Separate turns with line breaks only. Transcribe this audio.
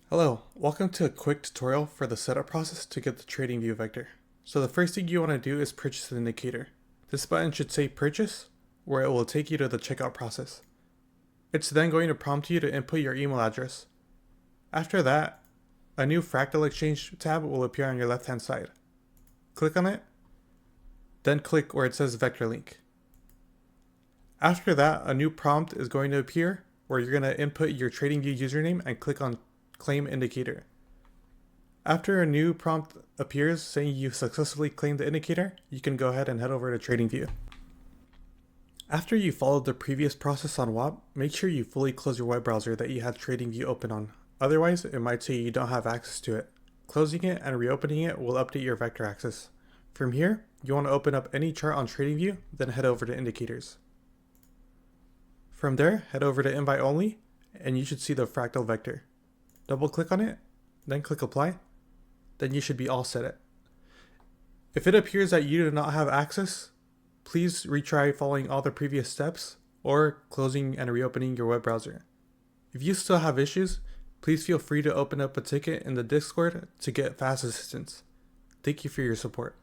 Hello, welcome to a quick tutorial for the setup process to get the TradingView vector. So the first thing you want to do is purchase an indicator. This button should say purchase, where it will take you to the checkout process. It's then going to prompt you to input your email address. After that, a new Fractal Exchange tab will appear on your left hand side. Click on it, then click where it says vector link. After that, a new prompt is going to appear where you're going to input your TradingView username and click on Claim Indicator. After a new prompt appears saying you successfully claimed the indicator, you can go ahead and head over to TradingView. After you followed the previous process on WAP, make sure you fully close your web browser that you had TradingView open on. Otherwise, it might say you don't have access to it. Closing it and reopening it will update your vector axis. From here, you want to open up any chart on TradingView, then head over to Indicators. From there, head over to Invite Only, and you should see the fractal vector. Double click on it, then click Apply, then you should be all set. If it appears that you do not have access, please retry following all the previous steps or closing and reopening your web browser. If you still have issues, please feel free to open up a ticket in the Discord to get fast assistance. Thank you for your support.